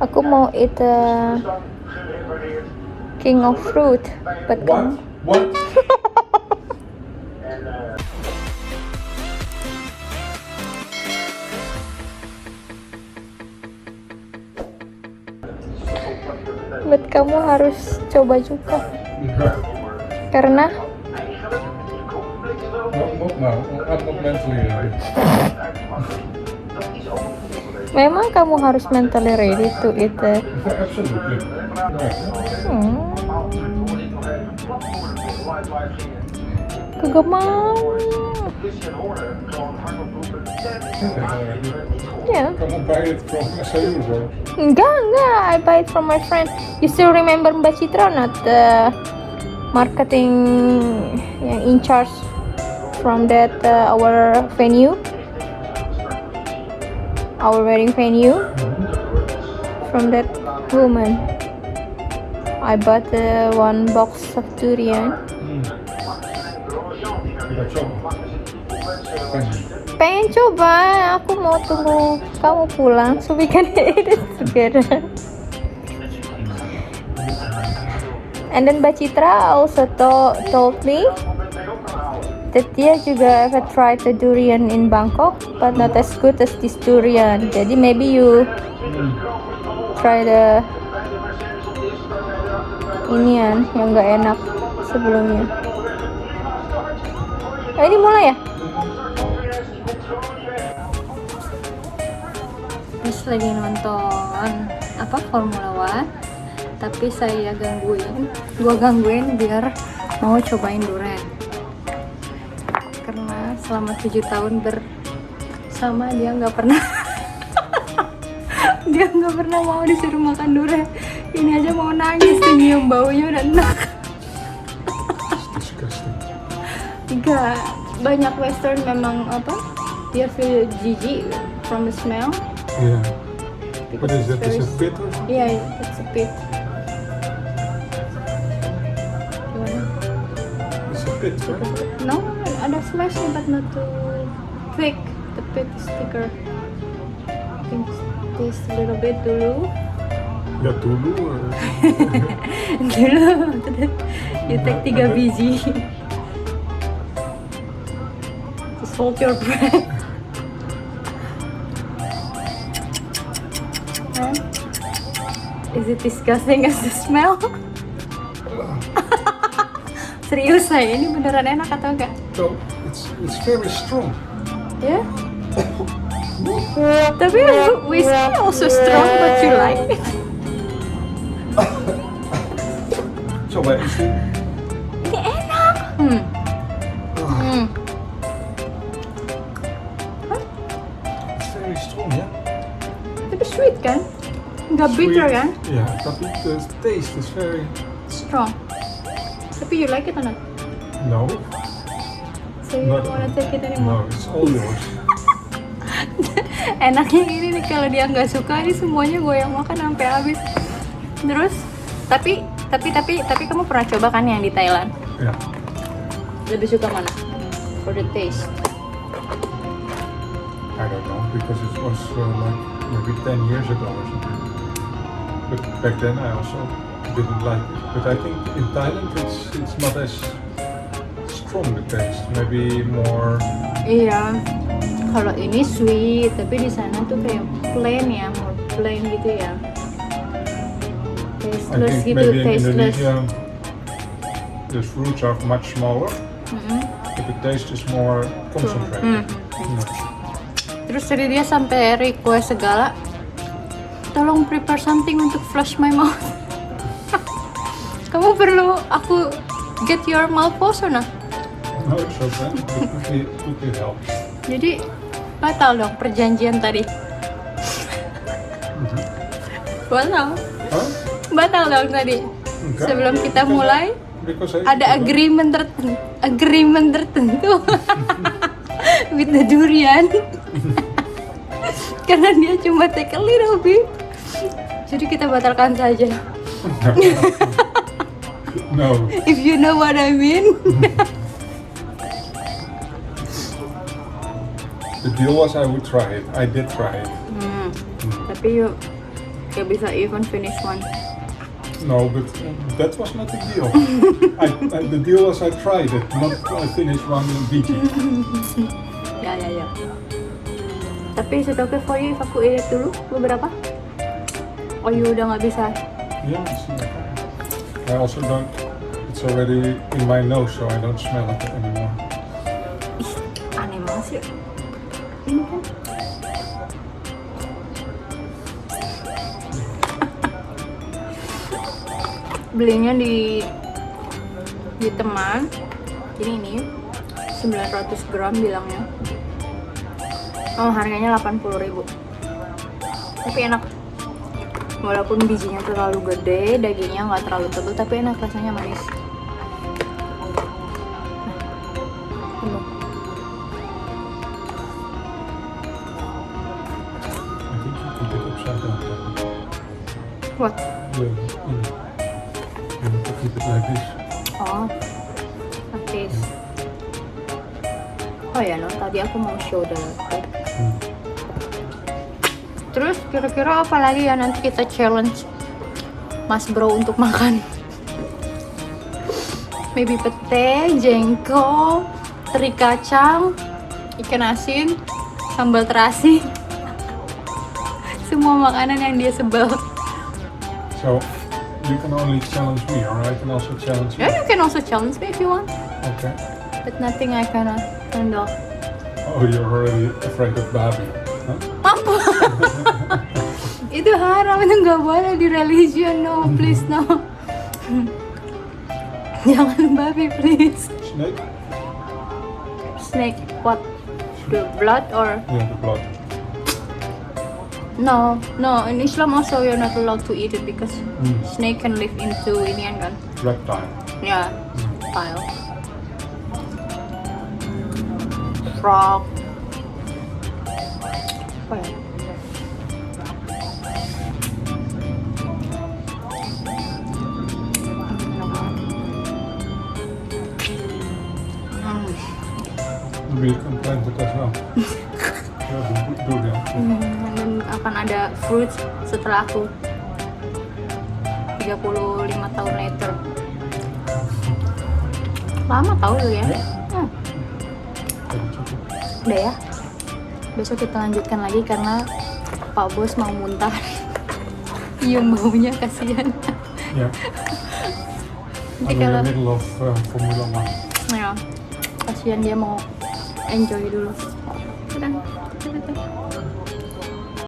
Aku mau eat king of fruit, but kamu What? but kamu harus coba juga karena Not now. I'm not mentally ready. memang kamu harus mentally ready to eat it. Absolutely. No. Kagak mau. Ya. Kamu buy it from SIU, bro. Enggak, I buy it from my friend. You still remember Mbak Citra not the marketing yang in charge from that our venue, our wedding venue, from that woman. I bought one box of durian. Kita coba. Pengen coba, aku mau tunggu kamu pulang so we can eat it together. And then Mbak Citra also told me that dia juga ever tried the durian in Bangkok, but not as good as this durian. Jadi maybe you try the inian yang nggak enak sebelumnya. Oh, ini mulai ya? Terus lagi nonton apa Formula One, tapi saya gua gangguin biar mau cobain durian. Karena selama 7 tahun bersama dia nggak pernah dia nggak pernah mau disuruh makan durian. Ini aja mau nangis nyium baunya udah enak. Enggak, banyak western memang apa dia feel jijik from the smell. Yeah. What is that? Is it bitter? Yeah, it's a bit. Gimana? It's a bit, right? No, ada flashnya but not too thick. The pit is thicker. I think taste a little bit dulu. Ya dulu. Dulu, you take 3 biji. Just hold your breath. Is it disgusting as the smell? Serius saya, ini beneran enak atau enggak? So it's very strong. Ya? Tapi whiskey also strong, but you like it. Coba isi. Ini enak. It's very strong, ya. Tapi sweet kan? Nggak bitter Sweet. kan? Yeah, tapi the taste is very. Strong. Tapi you like it or not? No. So you don't wanna take it anymore? No, it's all yours. Enaknya gini nih, kalau dia nggak suka ini semuanya gue yang makan sampai habis. Terus tapi kamu pernah coba kan yang di Thailand? Yeah. Lebih suka mana? For the taste. I don't know because it was like maybe 10 years ago or something. But back then I also didn't like it. But I think in Thailand it's not as strong the taste. Maybe more. Iya. Kalau ini sweet, tapi di sana tuh kayak plain ya, more plain gitu ya. I Tasteless think gitu, maybe in tasteless. Indonesia the fruits are much smaller, but the taste is more concentrated. Terus tadi dia sampai request segala, tolong prepare something untuk flush my mouth. Kamu perlu aku get your malpose or not? No, it's okay. Cookie helps. Jadi batal dong perjanjian tadi. Batal. Huh? Batal dong tadi. Enggak. Sebelum kita mulai Because ada agreement tertentu with the durian. Karena dia cuma take a little bit. Jadi kita batalkan saja. No. If you know what I mean. The deal was I would try it. I did try it. Tapi you gak bisa even finish one. No, but that was not the deal. The deal was I tried it, not I finished one biji. Ya. Tapi is it okay for you if aku eat dulu beberapa? Oh, you udah nggak bisa? Yeah, it's no problem. I also don't. It's already in my nose, so I don't smell it anymore. Ih, aneh banget sih. Ini kan. Belinya di teman. Jadi ini 900 gram bilangnya. Oh, harganya 80.000. Tapi enak. Walaupun bijinya terlalu gede, dagingnya nggak terlalu tebal, tapi enak, rasanya manis. Penuh. I think you put it upside down. What? You have to keep it like this. Oh, like this. Oh ya, no, tadi aku mau show the food. Terus kira-kira apa lagi ya nanti kita challenge Mas Bro untuk makan? Maybe pete, jengkol, teri kacang, ikan asin, sambal terasi. Semua makanan yang dia sebel. So you can only challenge me, or I can also challenge you. Yeah, you can also challenge me if you want. Okay. But nothing I can handle. Oh, you're already afraid of babi, huh? Mampu. Itu haram, itu nggak boleh di religion, no, please no. Jangan babi, please. Snake? Snake, what? The blood or? Yeah, the blood. No. In Islam also you're not allowed to eat it because snake can live into ini kan? Reptile. Yeah, reptile. Frog. Apa ya? Maybe you can plant it as well. Durian. Dan akan ada fruits setelah aku 35 tahun later. Lama tau lu ya? Udah ya. Besok kita lanjutkan lagi karena Pak Bos mau muntah. Iya, baunya kasihan. Yeah. Nanti I'm in kalau the middle of Formula 1. ya, kasihan dia mau enjoy dulu.